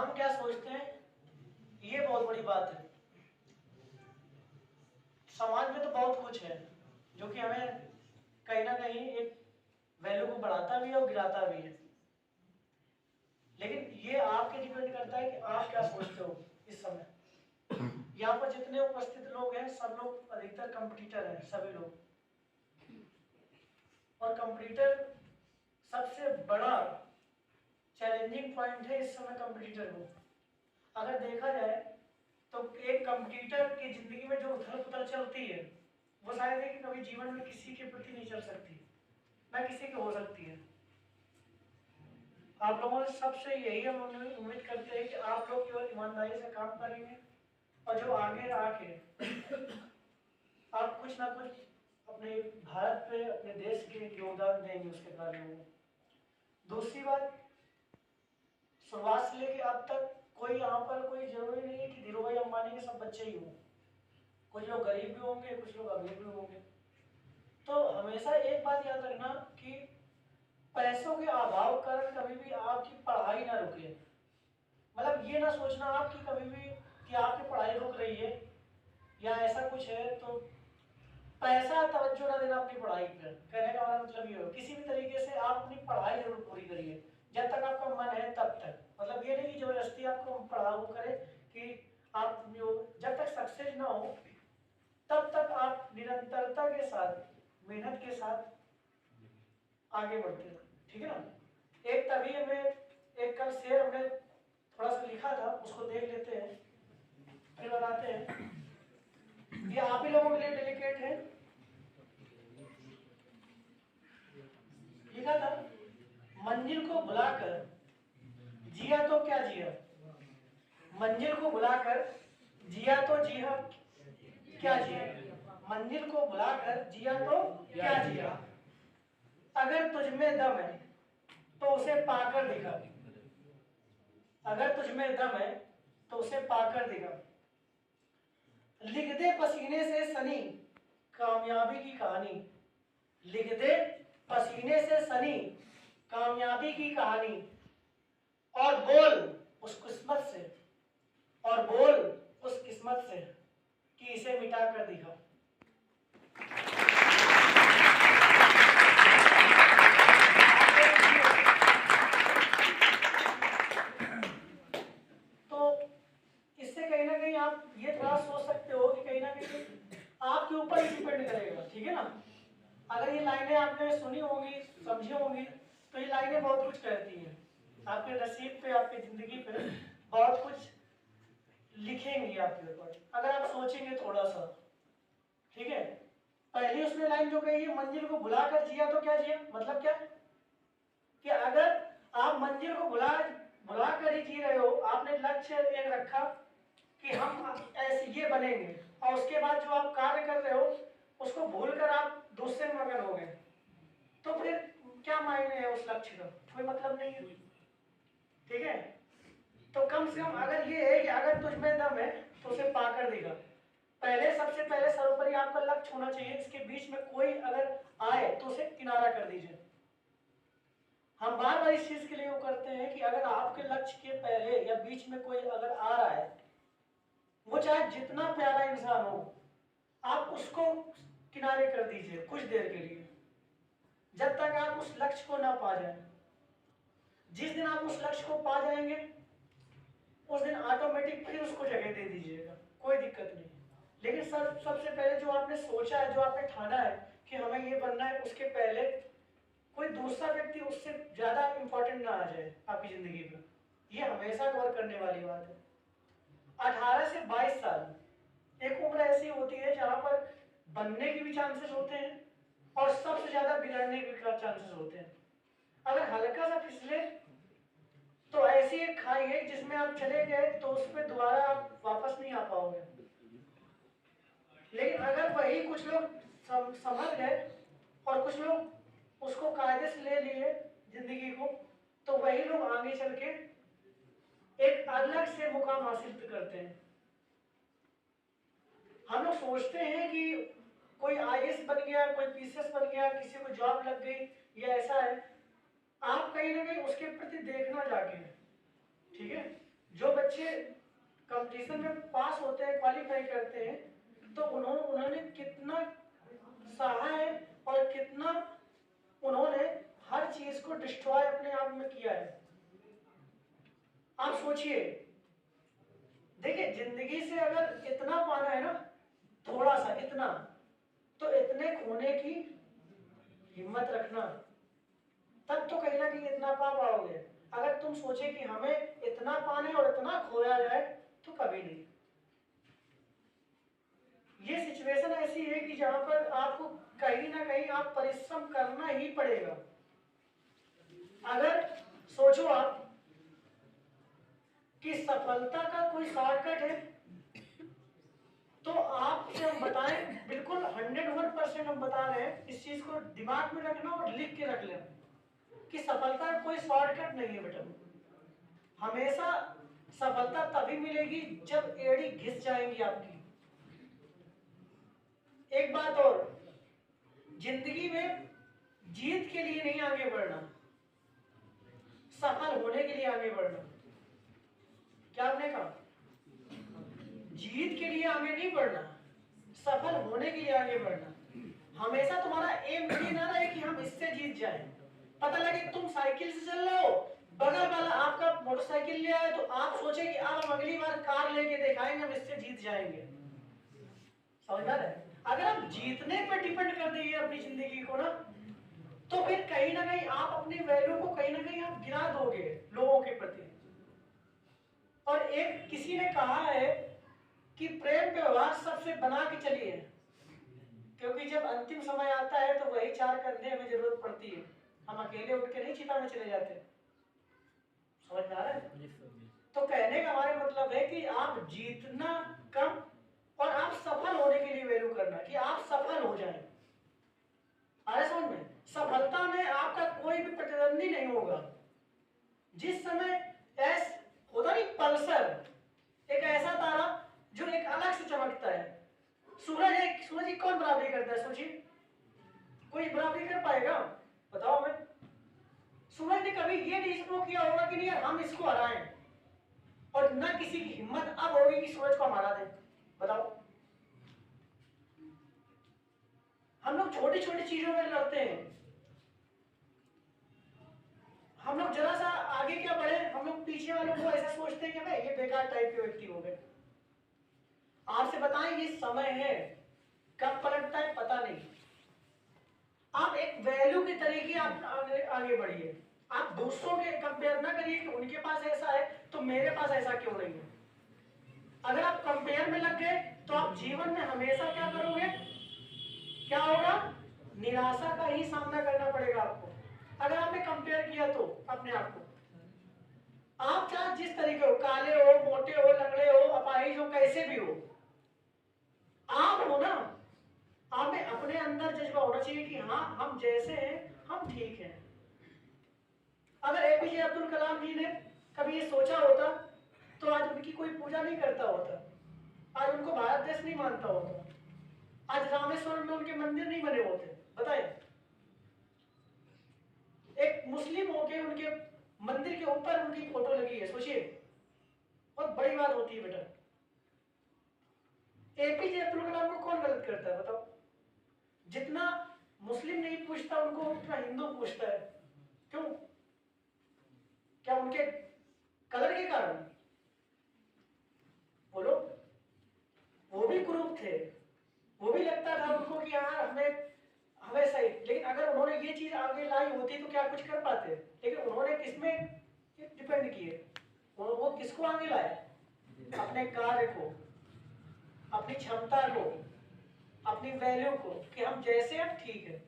हम क्या सोचते हैं, ये बहुत बड़ी बात है। समाज में तो बहुत कुछ है जो कि हमें कहीं ना कहीं एक वैल्यू को बढ़ाता भी है और गिराता भी है, लेकिन ये आपके डिपेंड करता है कि आप क्या सोचते हो इस समय। यहाँ पर जितने उपस्थित लोग हैं सब लोग अधिकतर कंपटीटर हैं, सभी लोग। और कंपटीटर सबसे बड़ा चैलेंजिंग पॉइंट है इस समय कंपटीटर को। अगर देखा जाए तो एक कंपटीटर की जिंदगी में जो उथल पुथल चलती है वो शायद है कि कभी जीवन में किसी के प्रति नहीं चल सकती, ना किसी की हो सकती है। आप लोगों सबसे यही हम उम्मीद करते हैं कि आप लोग केवल ईमानदारी से काम करेंगे और जो आगे आके आप कुछ ना कुछ अपने भारत पे, अपने देश के योगदान देंगे उसके कार्यों में। दूसरी बात, शुरुआत से लेके अब तक कोई यहाँ पर कोई जरूरी नहीं है कि धीरू भाई अंबानी के सब बच्चे ही हों। कुछ लोग गरीब भी होंगे, कुछ लोग अमीर भी होंगे। तो हमेशा एक बात याद रखना कि पैसों के अभाव कारण कभी भी आपकी पढ़ाई ना रुके। मतलब ये ना सोचना आप कि कभी भी कि आपकी पढ़ाई रुक रही है या ऐसा कुछ है तो पैसा तवज्जो ना देना अपनी पढ़ाई पर। कहने का मतलब ये हो किसी भी तरीके से आप अपनी पढ़ाई जरूर पूरी करिए जब तक आपका मन है तब तक। मतलब ये नहीं कि जबरदस्ती आपको पढ़ाओ करे कि आप जब तक सक्सेस ना हो तब तक आप निरंतरता के साथ, मेहनत के साथ आगे बढ़ते हैं। ठीक है ना। एक तभी हमें एक कल शेर हमने थोड़ा सा लिखा था, उसको देख लेते हैं फिर बताते हैं। ये आप ही लोगों के लिए डेलिकेट है। लिखा था, मंजिल को भुलाकर जिया तो क्या जिया, मंजिल को भुलाकर जिया तो जिया क्या जिया, मंजिल को भुलाकर जिया तो क्या जिया, अगर तुझमें दम है तो उसे पाकर दिखा, अगर तुझमें दम है तो उसे पाकर दिखा, लिख दे पसीने से सनी कामयाबी की कहानी, लिख दे पसीने से सनी कामयाबी की कहानी, और बोल उस किस्मत से, और बोल उस किस्मत से कि इसे मिटा कर दिखा। तो इससे कहीं ना कहीं आप ये थोड़ा सोच सकते हो कि कहीं ना कहीं आपके ऊपर ही डिपेंड करेगा। ठीक है ना। अगर ये लाइनें आपने सुनी होंगी, समझी होंगी, तो ये लाइनें बहुत कुछ कहती हैं। आपके नसीब पे, आपकी जिंदगी पे बहुत कुछ लिखेंगी आपके ऊपर अगर आप सोचेंगे थोड़ा सा। ठीक है। पहली उसने लाइन जो कही है, मंजिल को भुलाकर जिया तो क्या जिया, मतलब क्या कि अगर आप मंजिल को भुला कर ही जी रहे हो, आपने लक्ष्य एक रखा कि हम ऐसे ये बनेंगे और उसके बाद जो आप कार्य कर रहे हो उसको भूलकर आप दूसरे में मगन हो गए, तो फिर क्या मायने है उस लक्ष्य का, कोई मतलब नहीं है। ठीक है। तो कम से कम अगर ये है कि अगर तुझमें दम है तो उसे पाकर देगा। पहले सबसे पहले सर्वोपरि आपका लक्ष्य होना चाहिए, इसके बीच में कोई अगर आए तो उसे किनारा कर दीजिए। हम बार बार इस चीज के लिए वो करते हैं कि अगर आपके लक्ष्य के पहले या बीच में कोई अगर आ रहा है, वो चाहे जितना प्यारा इंसान हो, आप उसको किनारे कर दीजिए कुछ देर के लिए, जब तक आप उस लक्ष्य को ना पा जाए। जिस दिन आप उस लक्ष्य को पा जाएंगे उस दिन ऑटोमेटिक फिर उसको जगह दे दीजिएगा, कोई दिक्कत नहीं। लेकिन सबसे पहले जो आपने सोचा है, जो आपने ठाना है कि हमें ये बनना है, उसके पहले कोई दूसरा व्यक्ति उससे ज्यादा इंपॉर्टेंट ना आ जाए आपकी जिंदगी में। ये हमेशा गौर करने वाली बात है। 18 से 22 साल एक उम्र ऐसी होती है जहां पर बनने के भी चांसेस होते हैं और सबसे ज्यादा बिगड़ने के भी चांसेस होते हैं। अगर हल्का सा फिसले तो ऐसी एक खाई है जिसमें आप चले गए तो उस पर दोबारा आप वापस नहीं आ पाओगे। लेकिन अगर वही कुछ लोग संभल गए और कुछ लोग उसको कायदे से ले लिए जिंदगी को, तो वही लोग आगे चल के एक अलग से मुकाम हासिल करते हैं। हम लोग सोचते हैं कि कोई आईएएस बन गया, कोई पीसीएस बन गया, किसी को जॉब लग गई, या ऐसा है। आप कहीं ना कहीं उसके प्रति देखना जाके, ठीक है, बच्चे कंपटीशन में पास होते हैं, क्वालिफाई करते हैं, तो उन्होंने कितना सहा है और कितना उन्होंने हर चीज को डिस्ट्रॉय अपने आप में किया है। आप सोचिए, देखिए जिंदगी से अगर इतना पाना है ना, थोड़ा सा इतना, तो इतने खोने की हिम्मत रखना, तब तो कहीं ना कहीं इतना पा पाओगे। अगर तुम सोचे कि हमें इतना पाने और इतना खोया जाए, तो कभी नहीं। ये सिचुएशन ऐसी है कि जहां पर आपको कहीं ना कहीं आप परिश्रम करना ही पड़ेगा। अगर सोचो आप कि सफलता का कोई शॉर्टकट है, तो आपसे हम बताएं, बिल्कुल 101% हम बता रहे हैं, इस चीज को दिमाग में रखना और लिख के रख लेना कि सफलता का कोई शॉर्टकट नहीं है बेटा। हमेशा सफलता तभी मिलेगी जब एड़ी घिस जाएंगी आपकी। एक बात और, जिंदगी में जीत के लिए नहीं आगे बढ़ना, सफल होने के लिए आगे बढ़ना। क्या आपने कहा? जीत के लिए आगे नहीं बढ़ना, सफल होने के लिए आगे बढ़ना। हमेशा तुम्हारा एम ये ना रहे कि हम इससे जीत जाएं। पता लगे तुम साइकिल से चल रहे हो, बगल वाला आपका मोटरसाइकिल ले आए, तो आप सोचे कि अब हम अगली बार कार लेके दिखाएंगे, हम इससे जीत जाएंगे। समझदार है? अगर आप जीतने पर डिपेंड कर देंगे अपनी जिंदगी को ना, तो फिर कहीं ना कहीं आप अपनी वैल्यू को कहीं ना कहीं आप गिरा दोगे लोगों के प्रति। और एक किसी ने कहा है कि प्रेम व्यवहार सबसे बना के चलिए, क्योंकि जब अंतिम समय आता है तो वही चार कंधे हमें जरूरत पड़ती है। हम अकेले उठ के नहीं चिता में चले जाते। समझ आ रहा है? तो कहने का हमारे मतलब है कि आप जीतना कम और आप सफल होने के लिए वैल्यू करना, कि आप सफल हो जाएं। अरे समझ में, सफलता में आपका कोई भी प्रतिद्वंदी नहीं होगा। जिस समय होता नहीं पल्सर, एक ऐसा तारा जो एक अलग से चमकता है। सूरज की कौन बराबरी करता है? सोचिए, कोई बराबरी कर पाएगा? बताओ हमें। सूरज ने कभी ये नहीं स्प्रो किया होगा कि नहीं यार हम इसको हराएं, और ना किसी की हिम्मत अब होगी कि सूरज को हम हरा दें। बताओ, हम लोग छोटी छोटी चीजों में लड़ते हैं। हम लोग जरा सा आगे क्या बढ़े, हम लोग पीछे वालों को ऐसा सोचते हैं कि भाई ये बेकार टाइप के व्यक्ति हो गए। आपसे बताएं, ये समय है, कब पलटता है पता नहीं। आप एक वैल्यू के तरीके आप आगे बढ़िए। आप दूसरों के कंपेयर ना करिए कि उनके पास ऐसा है तो मेरे पास ऐसा क्यों नहीं है। अगर आप कंपेयर में लग गए तो आप जीवन में हमेशा क्या करोगे? क्या होगा? निराशा का ही सामना करना पड़ेगा आपको। अगर आपने कंपेयर किया तो अपने आप को, आप चाहे जिस तरीके हो, काले हो, मोटे हो, लंगड़े हो, अपाहिज हो, कैसे भी हो, आप हो ना, आप में अपने अंदर जज्बा होना चाहिए कि हाँ हम जैसे हैं हम ठीक हैं। अगर एपीजे अब्दुल कलाम जी ने कभी ये सोचा होता तो आज उनकी कोई पूजा नहीं करता होता, आज उनको भारत देश नहीं मानता होता, आज रामेश्वरम में उनके मंदिर नहीं बने होते। बताइए, एक मुस्लिम होके उनके मंदिर के ऊपर उनकी फोटो लगी है। सोचिए, बहुत बड़ी बात होती है बेटा। एपीजे अब्दुल कलाम को कौन गलत करता है? बताओ। जितना मुस्लिम नहीं पूछता उनको, उतना हिंदू पूछता है। क्यों? क्या उनके कलर के कारण? बोलो। वो भी ग्रुप थे, वो भी लगता था उनको कि यार हमें सही, लेकिन अगर उन्होंने ये चीज आगे लाई होती तो क्या कुछ कर पाते? लेकिन उन्होंने किसमें डिपेंड किए? वो किसको आगे लाए? अपने कार्य को, अपनी क्षमता को, अपनी वैल्यू को, कि हम जैसे हैं ठीक है।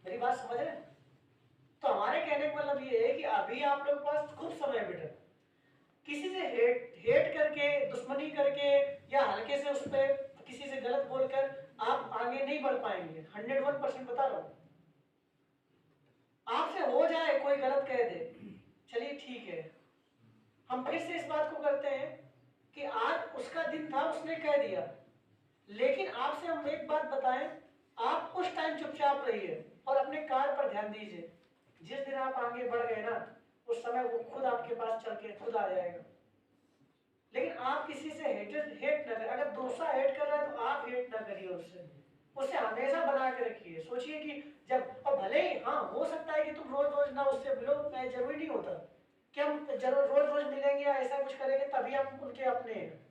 मेरी बात समझ रहे हैं? तो हमारे कहने का मतलब ये है कि अभी आप लोग के पास खूब समय है बेटा। किसी से हेट करके, दुश्मनी करके, या हल्के से उस पर किसी से गलत बोलकर आप आगे नहीं बढ़ पाएंगे। 101% बता रहा हूं। आपसे हो जाए, कोई गलत कह दे, चलिए ठीक है, हम फिर से इस बात को करते हैं कि आज उसका दिन था, उसने कह दिया, लेकिन आपसे हम एक बात बताएं, आप उस टाइम चुपचाप रहिए और अपने कार्य पर ध्यान दीजिए। जिस दिन आप आगे बढ़ गए ना, उस समय वो खुद आपके पास चल के खुद आ जाएगा। लेकिन आप किसी से हेट ना करें। अगर दूसरा हेट कर रहा है तो आप हेट ना करिए उससे हमेशा बना के रखिए। सोचिए कि जब, और भले ही हाँ हो सकता है कि तुम रोज रोज ना उससे मिलो, जरूरी नहीं होता कि हम जरूर रोज रोज मिलेंगे या ऐसा कुछ करेंगे तभी हम उनके अपने हैं।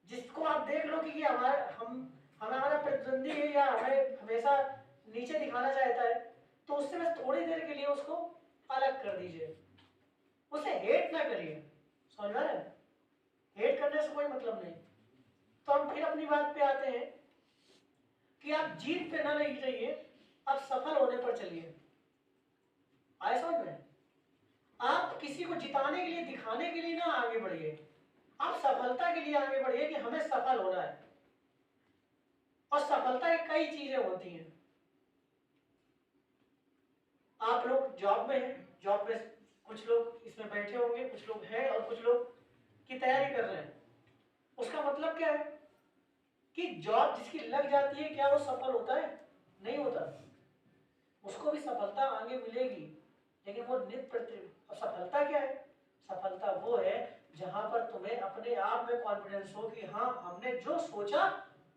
जिसको आप देख लो कि ये हमारा प्रतिद्वंदी है या हमें हमेशा नीचे दिखाना चाहता है, तो उससे बस थोड़ी देर के लिए उसको अलग कर दीजिए, उसे हेट ना करिए। समझ में आ रहा है? हेट करने से कोई मतलब नहीं। तो हम फिर अपनी बात पे आते हैं कि आप जीत पे ना नहीं जाइए, आप सफल होने पर चलिए। आए समझ में? आप किसी को जिताने के लिए, दिखाने के लिए ना आगे बढ़िए, आप सफलता के लिए आगे बढ़िए कि हमें सफल होना है। और सफलता की कई चीजें होती हैं। आप लोग जॉब में हैं, जॉब में कुछ लोग इसमें बैठे होंगे, कुछ लोग हैं और कुछ लोग की तैयारी कर रहे हैं। उसका मतलब क्या है कि जॉब जिसकी लग जाती है, क्या वो सफल होता है? नहीं होता। उसको भी सफलता आगे मिलेगी, लेकिन वो नित प्रति। और सफलता क्या है? सफलता वो है जहां पर तुम्हें अपने आप में कॉन्फिडेंस हो कि हाँ हमने जो सोचा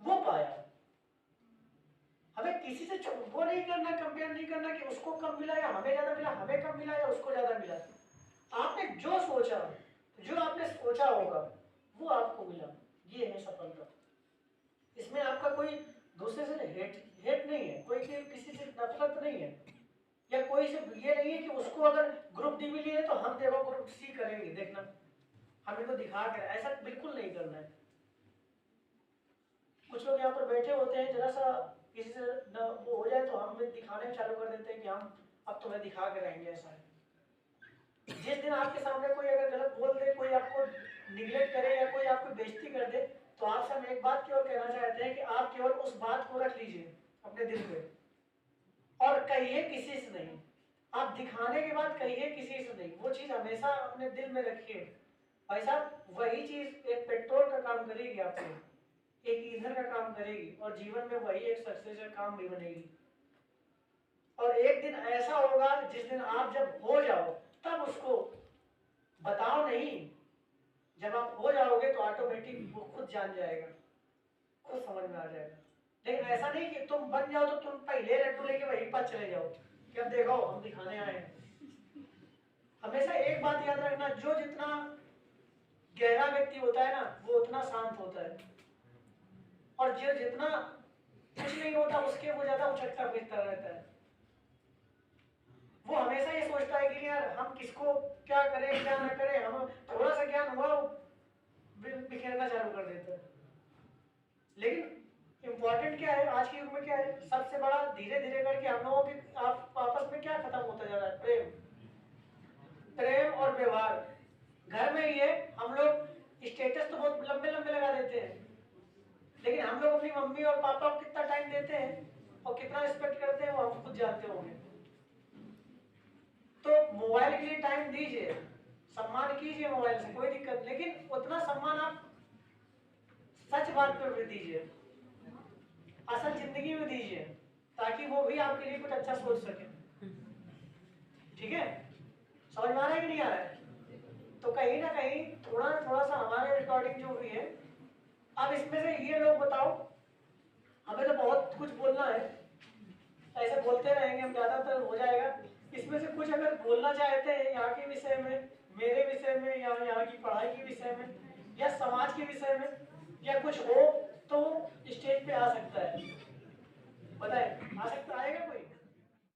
वो पाया। हमें किसी से वो नहीं करना, कंपेयर नहीं करना कि उसको कम मिला या हमें ज्यादा मिला, हमें कम मिला या उसको ज्यादा मिला। आपने जो सोचा, जो आपने सोचा होगा वो आपको मिला, ये है सफलता। इसमें आपका कोई दूसरे से हेट नहीं है, कोई किसी से नफरत नहीं है, या कोई से ये नहीं है कि उसको अगर ग्रुप डी मिली है तो हम देखो ग्रुप सी करेंगे, देखना हम इनको दिखा कर, ऐसा बिल्कुल नहीं करना है। कुछ लोग यहाँ पर बैठे होते हैं, जरा सा किसी से न वो हो जाए तो हम दिखाने चालू कर देते हैं कि हम अब तुम्हें दिखा के रहेंगे। ऐसा है, जिस दिन आपके सामने कोई अगर गलत बोल दे, कोई आपको निगलेक्ट करे या कोई आपको बेइज्जती कर दे, तो आपसे हम एक बात केवल कहना चाहते हैं कि आप केवल उस बात को रख लीजिए अपने दिल पे और कहिए किसी से नहीं। आप दिखाने के बाद कहिए किसी से नहीं, वो चीज हमेशा अपने दिल में रखिए। भाई साहब, वही चीज एक पेट्रोल का काम करेगी आपको, एक ईंधन का काम करेगी, और जीवन में वही एक सक्सेस का काम भी बनेगी। और एक दिन ऐसा होगा जिस दिन आप जब हो जाओ तब उसको बताओ नहीं, जब आप हो जाओगे तो ऑटोमेटिक वो खुद जान जाएगा, खुद समझ में आ जाएगा। लेकिन ऐसा नहीं कि तुम बन जाओ तो तुम पहले लड्डू लेके वहीं पर चले जाओ कि अब देखो हम दिखाने आए हैं। हमेशा एक बात याद रखना, जो जितना गहरा व्यक्ति होता है ना वो उतना शांत होता है, और जो जितना कुछ नहीं होता उसके वो ज्यादा उचटता फिरता रहता है। वो हमेशा ये सोचता है कि यार हम किसको क्या करें क्या ना करें, हम थोड़ा सा ज्ञान हुआ बिखेरना चालू कर देते हैं। लेकिन इम्पोर्टेंट क्या है आज के युग में, क्या है सबसे बड़ा, धीरे धीरे करके हम लोगों के आपस में क्या खत्म होता जा रहा है? प्रेम, प्रेम और व्यवहार। घर में ही है, हम लोग स्टेटस तो बहुत लंबे लंबे लगा देते हैं, लेकिन हम लोग अपनी मम्मी और पापा को कितना टाइम देते हैं और कितना रिस्पेक्ट करते हैं वो हम खुद जानते होंगे। तो मोबाइल के लिए टाइम दीजिए, सम्मान कीजिए मोबाइल से, कोई दिक्कत, लेकिन उतना सम्मान आप सच बात पर भी दीजिए, असल जिंदगी में दीजिए, ताकि वो भी आपके लिए कुछ अच्छा सोच सके। ठीक है? समझ में आ रहा है कि नहीं आ रहा है? तो कहीं ना कहीं थोड़ा थोड़ा सा हमारे रिकॉर्डिंग जो हुई है, अब इसमें से ये लोग बताओ, हमें तो बहुत कुछ बोलना है, ऐसे बोलते रहेंगे हम, ज्यादातर हो जाएगा। इसमें से कुछ अगर बोलना चाहते हैं यहाँ के विषय में, मेरे विषय में, या यहाँ की पढ़ाई के विषय में, या समाज के विषय में, या कुछ हो, तो स्टेज पे आ सकता है। बताए, आ सकता, आएगा कोई?